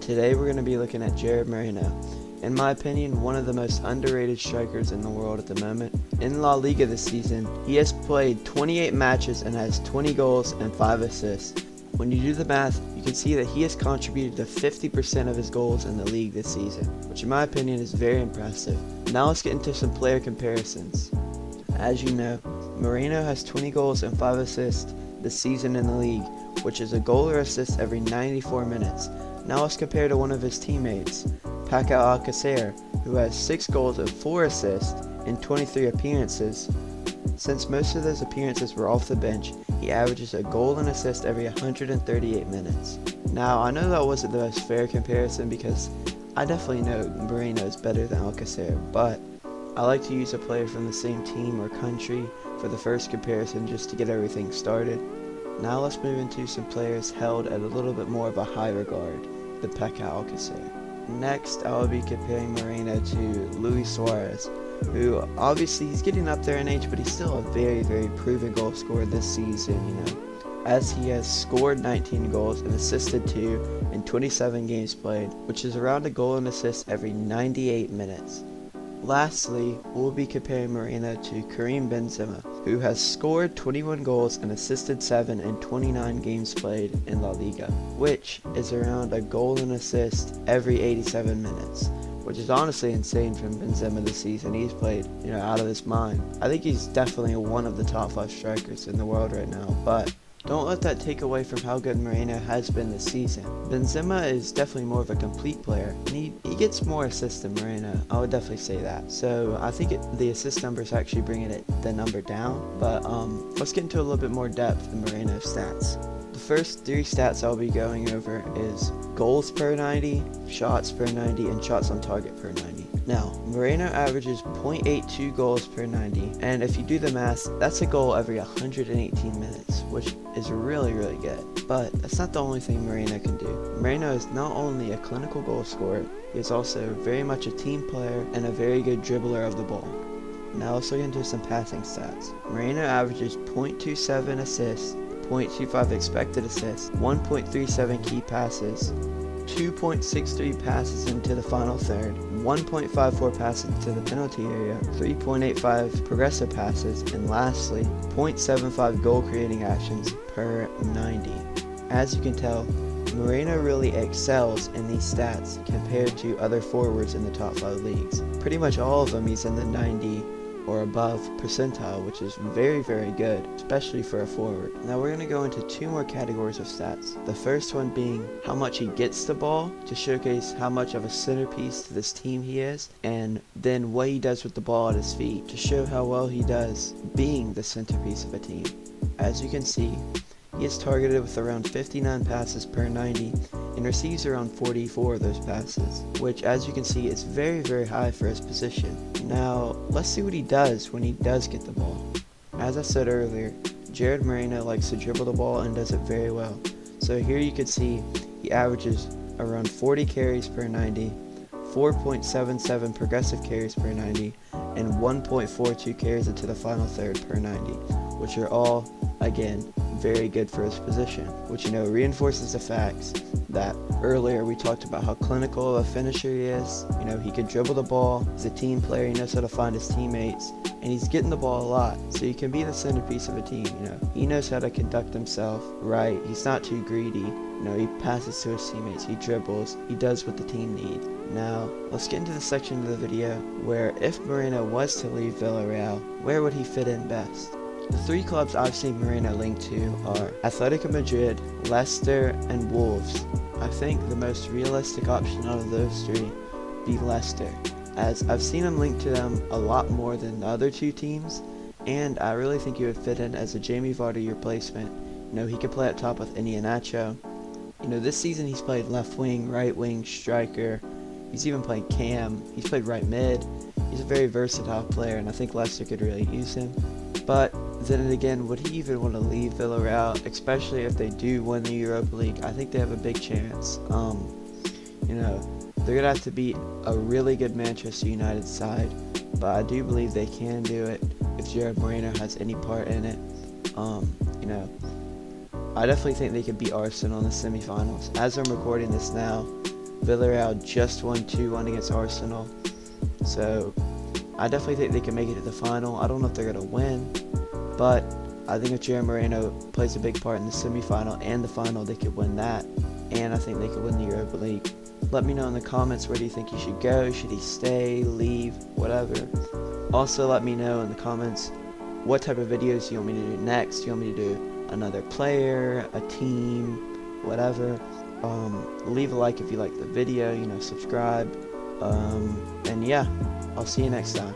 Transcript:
Today we're going to be looking at Gerard Moreno. In my opinion, one of the most underrated strikers in the world at the moment. In La Liga this season, he has played 28 matches and has 20 goals and 5 assists. When you do the math, you can see that he has contributed to 50% of his goals in the league this season, which in my opinion is very impressive. Now let's get into some player comparisons. As you know, Moreno has 20 goals and 5 assists this season in the league, which is a goal or assist every 94 minutes. Now let's compare to one of his teammates, Paco Alcacer, who has 6 goals and 4 assists in 23 appearances. Since most of those appearances were off the bench, he averages a goal and assist every 138 minutes. Now, I know that wasn't the most fair comparison because I definitely know Moreno is better than Alcacer, but I like to use a player from the same team or country for the first comparison just to get everything started. Now let's move into some players held at a little bit more of a high regard, the Paco Alcacer. Next, I will be comparing Moreno to Luis Suarez, who obviously he's getting up there in age, but he's still a very proven goal scorer this season, as he has scored 19 goals and assisted 2 in 27 games played, which is around a goal and assist every 98 minutes. Lastly, we'll be comparing Moreno to Karim Benzema, who has scored 21 goals and assisted 7 in 29 games played in La Liga, which is around a goal and assist every 87 minutes, which is honestly insane from Benzema this season. He's played, out of his mind. I think he's definitely one of the top 5 strikers in the world right now, but don't let that take away from how good Moreno has been this season. Benzema is definitely more of a complete player, and he gets more assists than Moreno. I would definitely say that. So I think the assist numbers actually bringing the number down. But let's get into a little bit more depth in Moreno's stats. The first 3 stats I'll be going over is goals per 90, shots per 90, and shots on target per 90. Now, Moreno averages 0.82 goals per 90, and if you do the math, that's a goal every 118 minutes, which is really good. But that's not the only thing Moreno can do. Moreno is not only a clinical goal scorer, he is also very much a team player and a very good dribbler of the ball. Now let's look into some passing stats. Moreno averages 0.27 assists, 0.25 expected assists, 1.37 key passes, 2.63 passes into the final third, 1.54 passes to the penalty area, 3.85 progressive passes, and lastly, 0.75 goal creating actions per 90. As you can tell, Moreno really excels in these stats compared to other forwards in the top 5 leagues. Pretty much all of them he's in the 90 or above percentile, which is very good, especially for a forward. Now we're going to go into 2 more categories of stats. The first one being how much he gets the ball, to showcase how much of a centerpiece to this team he is, and then what he does with the ball at his feet, to show how well he does being the centerpiece of a team. As you can see, he is targeted with around 59 passes per 90 and receives around 44 of those passes, which as you can see is very high for his position. Now let's see what he does when he does get the ball. As I said earlier, Gerard Moreno likes to dribble the ball and does it very well. So here you can see he averages around 40 carries per 90, 4.77 progressive carries per 90, and 1.42 carries into the final third per 90, which are all, again, very good for his position, which reinforces the facts that earlier we talked about how clinical of a finisher he is. He can dribble the ball, he's a team player, he knows how to find his teammates, and he's getting the ball a lot, so he can be the centerpiece of a team. He knows how to conduct himself right, he's not too greedy, he passes to his teammates, he dribbles, he does what the team needs. Now let's get into the section of the video where if Moreno was to leave Villarreal, where would he fit in best? The 3 clubs I've seen Moreno linked to are Atletico Madrid, Leicester, and Wolves. I think the most realistic option out of those 3 be Leicester, as I've seen him linked to them a lot more than the other 2 teams, and I really think he would fit in as a Jamie Vardy replacement. He could play up top with Iheanacho. This season he's played left wing, right wing, striker. He's even played cam. He's played right mid. He's a very versatile player, and I think Leicester could really use him. But then again, would he even want to leave Villarreal, especially if they do win the Europa League? I think they have a big chance. They're going to have to beat a really good Manchester United side, but I do believe they can do it if Gerard Moreno has any part in it. I definitely think they could beat Arsenal in the semifinals. As I'm recording this now, Villarreal just won 2-1 against Arsenal. So I definitely think they can make it to the final. I don't know if they're going to win, but I think if Gerard Moreno plays a big part in the semifinal and the final, they could win that. And I think they could win the Europa League. Let me know in the comments, where do you think he should go? Should he stay, leave, whatever. Also, let me know in the comments what type of videos you want me to do next. You want me to do another player, a team, whatever. Leave a like if you like the video, subscribe. And yeah, I'll see you next time.